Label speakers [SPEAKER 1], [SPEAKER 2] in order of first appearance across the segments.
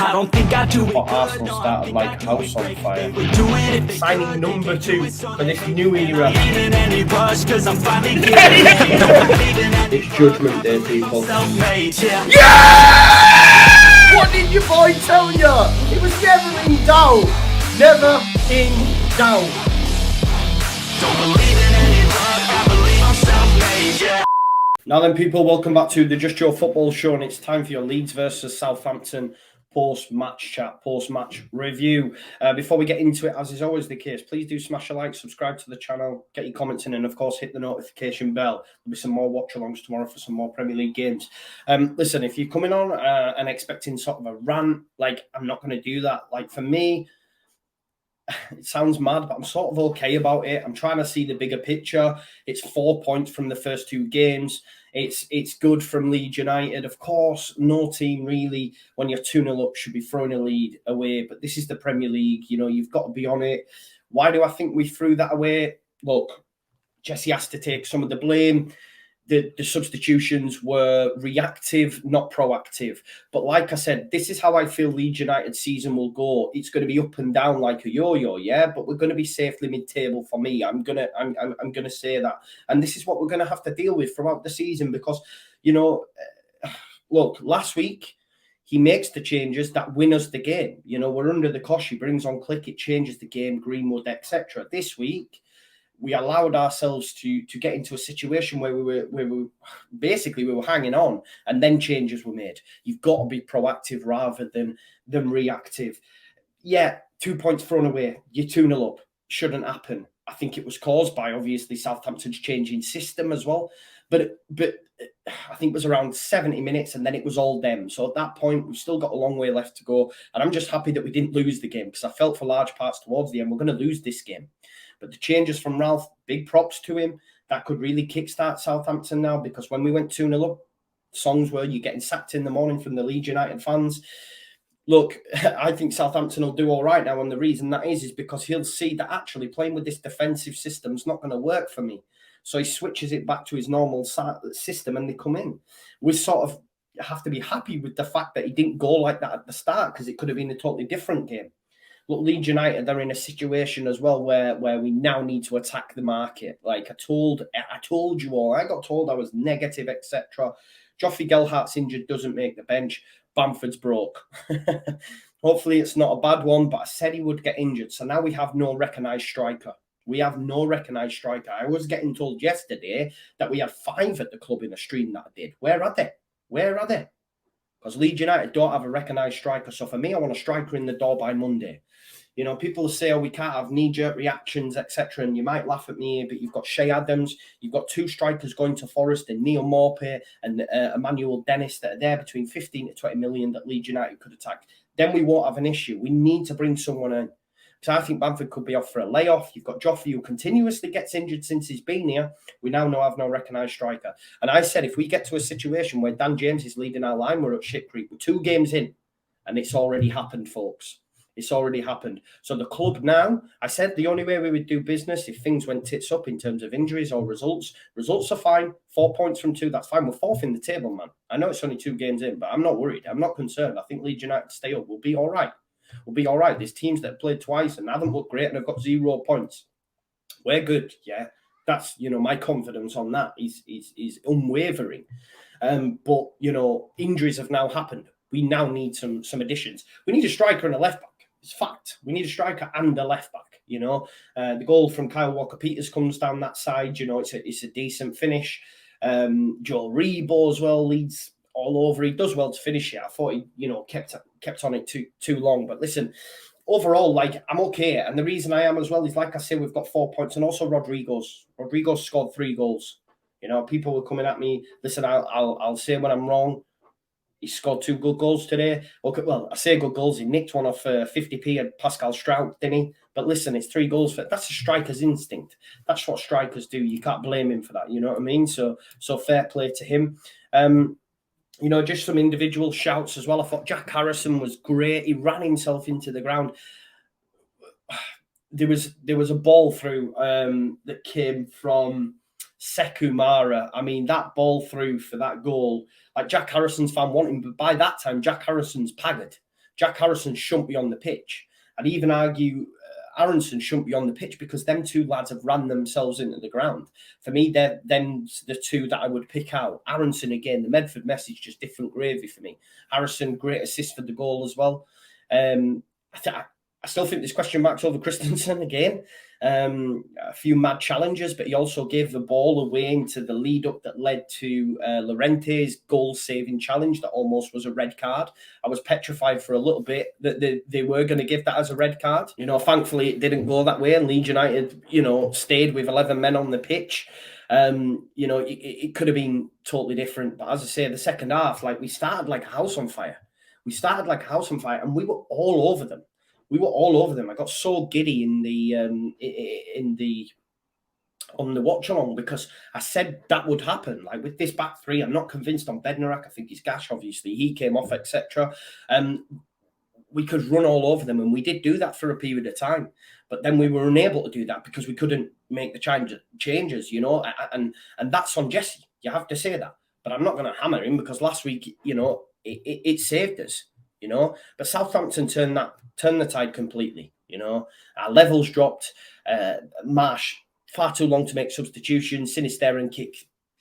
[SPEAKER 1] I don't think I do it good.
[SPEAKER 2] Arsenal started like house on fire.
[SPEAKER 1] We do it if
[SPEAKER 2] Signing number 2 for this new era.
[SPEAKER 1] in any rush, cause I'm finally getting it.
[SPEAKER 2] It's Judgment Day, people.
[SPEAKER 1] Self-made, yeah.
[SPEAKER 2] Yeah! What did your boy tell you? It was never in doubt. Never in doubt.
[SPEAKER 1] Don't believe in any luck, I believe I'm self-made, yeah.
[SPEAKER 2] Now then, people, welcome back to the Just Joe Football Show, and it's time for your Leeds versus Southampton post-match chat, post-match review. Before we get into it, as is always the case, please do smash a like, subscribe to the channel, get your comments in, and of course, hit the notification bell. There'll be some more watch-alongs tomorrow for some more Premier League games. Listen, if you're coming on and expecting sort of a rant, like, I'm not going to do that. Like, for me, it sounds mad, but I'm sort of okay about it. I'm trying to see the bigger picture. It's 4 points from the first 2 games. It's good from Leeds United. Of course, no team really, when you're 2-0 up, should be throwing a lead away. But this is the Premier League. You know, you've got to be on it. Why do I think we threw that away? Look, Jesse has to take some of the blame. The substitutions were reactive, not proactive. But like I said, this is how I feel Leeds United season will go. It's going to be up and down like a yo-yo, yeah. But we're going to be safely mid-table for me. I'm gonna say that, and this is what we're going to have to deal with throughout the season because, you know, look, last week he makes the changes that win us the game. You know, we're under the cosh. He brings on Click, it changes the game, Greenwood, etc. This week, we allowed ourselves to get into a situation where we were hanging on, and then changes were made. You've got to be proactive rather than reactive. Yeah, 2 points thrown away. You're 2-0 up. Shouldn't happen. I think it was caused by obviously Southampton's changing system as well. But I think it was around 70 minutes, and then it was all them. So at that point, we've still got a long way left to go. And I'm just happy that we didn't lose the game because I felt for large parts towards the end, we're going to lose this game. But the changes from Ralph, big props to him. That could really kickstart Southampton now, because when we went 2-0 up, songs were you getting sacked in the morning from the Leeds United fans. Look, I think Southampton will do all right now, and the reason that is because he'll see that actually playing with this defensive system is not going to work for me. So he switches it back to his normal system, and they come in. We sort of have to be happy with the fact that he didn't go like that at the start, because it could have been a totally different game. Look, Leeds United, they're in a situation as well where we now need to attack the market. Like I told you all, I got told I was negative, etc. Joffrey Gelhart's injured, doesn't make the bench. Bamford's broke. Hopefully it's not a bad one, but I said he would get injured. So now we have no recognised striker. We have no recognised striker. I was getting told yesterday that we had 5 at the club in a stream that I did. Where are they? Where are they? Because Leeds United don't have a recognised striker. So for me, I want a striker in the door by Monday. You know, people say, oh, we can't have knee-jerk reactions, etc. And you might laugh at me, but you've got Shea Adams, you've got 2 strikers going to Forest, and Neil Maupay and Emmanuel Dennis that are there between 15 to 20 million that Leeds United could attack. Then we won't have an issue. We need to bring someone in. So I think Bamford could be off for a layoff. You've got Joffrey, who continuously gets injured since he's been here. We now have no recognised striker. And I said, if we get to a situation where Dan James is leading our line, we're at shit creek. We're 2 games in, and it's already happened, folks. It's already happened. So the club now, I said the only way we would do business if things went tits up in terms of injuries or results. Results are fine. 4 points from 2, that's fine. We're 4th in the table, man. I know it's only 2 games in, but I'm not worried. I'm not concerned. I think Leeds United stay up. We'll be all right. We'll be all right. There's teams that have played twice and haven't looked great and have got 0 points. We're good, yeah. That's, you know, my confidence on that is unwavering. But, you know, injuries have now happened. We now need some additions. We need a striker and a left back. It's fact. We need a striker and a left back. You know, the goal from Kyle Walker-Peters comes down that side. You know, it's a decent finish. Joel Rebo as well leads all over. He does well to finish it. I thought he, you know, kept on it too long. But listen, overall, like, I'm okay. And the reason I am as well is, like I say, we've got 4 points, and also Rodrigo's scored 3 goals. You know, people were coming at me. Listen, I'll say when I'm wrong. He scored 2 good goals today. Okay, well, I say good goals. He nicked one off 50p at Pascal Strout, didn't he? But listen, it's 3 goals. That's a striker's instinct. That's what strikers do. You can't blame him for that. You know what I mean? So fair play to him. You know, just some individual shouts as well. I thought Jack Harrison was great. He ran himself into the ground. There was a ball through that came from Sekou Mara. I mean, that ball through for that goal, like Jack Harrison's fan wanting, but by that time, Jack Harrison's paggered. Jack Harrison shouldn't be on the pitch. I'd even argue Aronson shouldn't be on the pitch because them two lads have ran themselves into the ground. For me, they're the two that I would pick out. Aronson, again, the Medford message, just different gravy for me. Harrison, great assist for the goal as well. I still think there's question marks over Christensen again. A few mad challenges, but he also gave the ball away into the lead up that led to Llorente's goal-saving challenge that almost was a red card. I was petrified for a little bit that they were going to give that as a red card. Thankfully it didn't go that way, and Leeds United, stayed with 11 men on the pitch. It could have been totally different. But as I say, the second half, we started like a house on fire. And we were all over them. I got so giddy on the watch along because I said that would happen. With this back three, I'm not convinced on Bednarak. I think he's gash, obviously. He came off, etc. We could run all over them, and we did do that for a period of time. But then we were unable to do that because we couldn't make the changes, and that's on Jesse. You have to say that. But I'm not going to hammer him because last week, it saved us. But Southampton turned the tide completely. Our levels dropped. Marsh far too long to make substitutions. Sinister and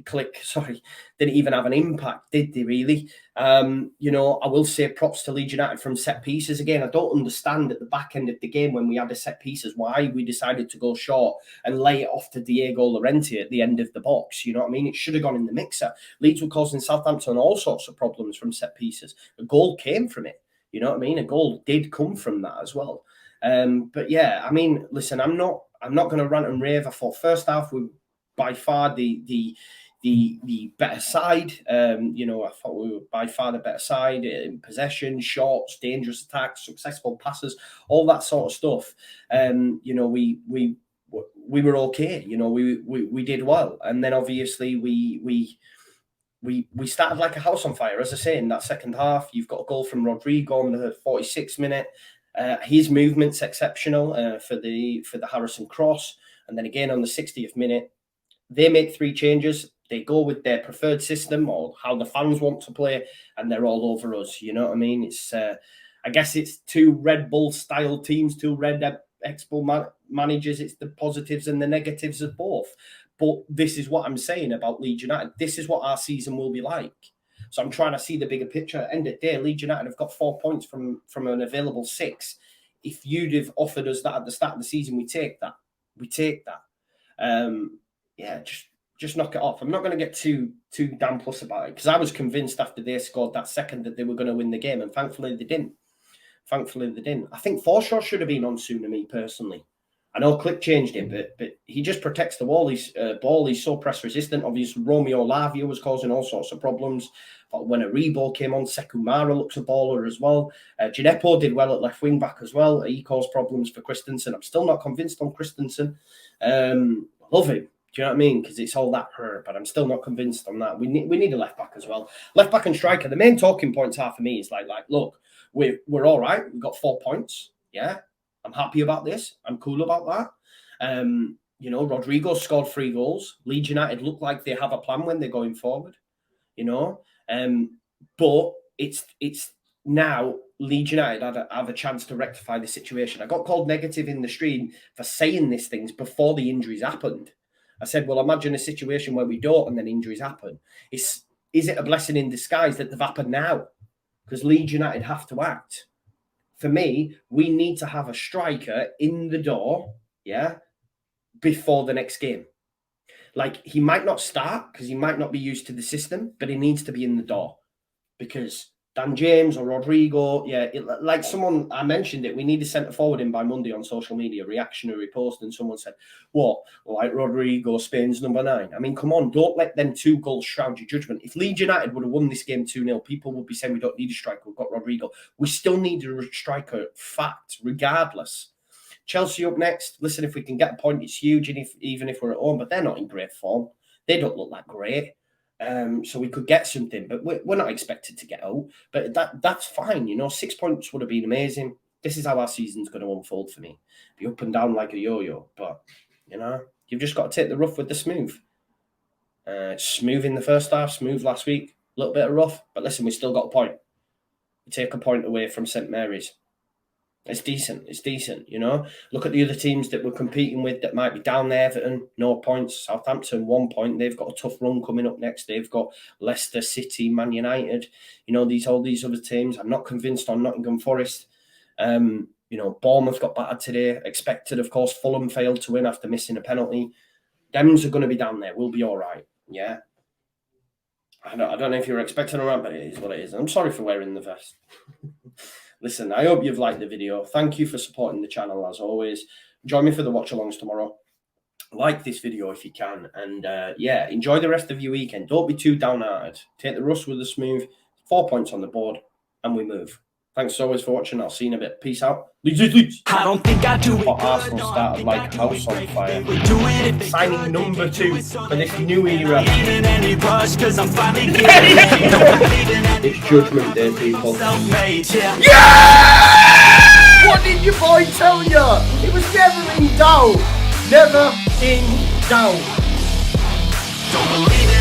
[SPEAKER 2] Click didn't even have an impact, did they really? I will say props to Leeds United from set pieces. Again, I don't understand at the back end of the game when we had the set pieces why we decided to go short and lay it off to Diego Llorente at the end of the box. You know what I mean? It should have gone in the mixer. Leeds were causing Southampton all sorts of problems from set pieces. A goal came from it. You know what I mean? A goal did come from that as well. But yeah, I mean, listen, I'm not going to rant and rave. I thought first half we by far the better side. I thought we were by far the better side in possession, shots, dangerous attacks, successful passes, all that sort of stuff. We were okay. We did well, and then obviously we started like a house on fire. As I say, in that second half, you've got a goal from Rodrigo in the 46th minute. His movement's exceptional for the Harrison cross, and then again on the 60th minute, they make three changes. They go with their preferred system or how the fans want to play, and they're all over us. You know what I mean? It's I guess it's two Red Bull style teams, two Red Expo managers. It's the positives and the negatives of both. But this is what I'm saying about Leeds United. This is what our season will be like. So I'm trying to see the bigger picture. End of the day, Leeds United have got 4 points from an available 6. If you'd have offered us that at the start of the season, we take that. Just knock it off. I'm not going to get too damn plus about it because I was convinced after they scored that second that they were going to win the game, and thankfully they didn't. I think Forshaw should have been on sooner, me personally. I know Click changed him, but he just protects the wall. Ball. He's so press resistant. Obviously, Romeo Lavia was causing all sorts of problems. But when Aribo came on, Sekumara looks a baller as well. Gineppo did well at left wing back as well. He caused problems for Christensen. I'm still not convinced on Christensen. Love him. Do you know what I mean? Because it's all that hurt, but I'm still not convinced on that. We need a left back as well. Left back and striker. The main talking points are for me is look, we're all right. We've got 4 points. Yeah, I'm happy about this. I'm cool about that. Rodrigo scored 3 goals. Leeds United look like they have a plan when they're going forward. But it's now Leeds United have a chance to rectify the situation. I got called negative in the stream for saying these things before the injuries happened. I said, well, imagine a situation where we don't and then injuries happen. Is it a blessing in disguise that they've happened now? Because Leeds United have to act. For me, we need to have a striker in the door, before the next game. He might not start because he might not be used to the system, but he needs to be in the door because Dan James or Rodrigo, someone, I mentioned it, we need a centre forward in by Monday on social media, reactionary post, and someone said, what, like Rodrigo, Spain's number 9? I mean, come on, don't let them 2 goals shroud your judgment. If Leeds United would have won this game 2-0, people would be saying we don't need a striker, we've got Rodrigo. We still need a striker, fact, regardless. Chelsea up next. Listen, if we can get a point, it's huge, and even if we're at home, but they're not in great form. They don't look that great. So we could get something, but we're not expected to get out. But that's fine, 6 points would have been amazing. This is how our season's going to unfold for me. Be up and down like a yo-yo, but you've just got to take the rough with the smooth. Smooth in the first half, smooth last week, a little bit of rough, but listen, we still got a point. We take a point away from St Mary's. It's decent. It's decent, you know. Look at the other teams that we're competing with that might be down there. Everton, 0 points. Southampton, 1 point. They've got a tough run coming up next. They've got Leicester City, Man United. You know, all these other teams. I'm not convinced on Nottingham Forest. You know, Bournemouth got battered today. Expected, of course. Fulham failed to win after missing a penalty. Dems are going to be down there. We'll be all right. Yeah. I don't know if you're expecting a rant, but it is what it is. I'm sorry for wearing the vest. Listen, I hope you've liked the video. Thank you for supporting the channel as always. Join me for the watch-alongs tomorrow. Like this video if you can. And yeah, enjoy the rest of your weekend. Don't be too downhearted. Take the rust with the smooth. 4 points on the board. And we move. Thanks as always for watching. I'll see you in a bit. Peace out. Leeds, Leeds, Leeds.
[SPEAKER 1] I don't think I do it.
[SPEAKER 2] Arsenal started like a house on fire. Signing number 2 for this new era. It's Judgment Day, people. Yeah! What did your boy tell you? It was never in doubt. Never in doubt.
[SPEAKER 1] Don't believe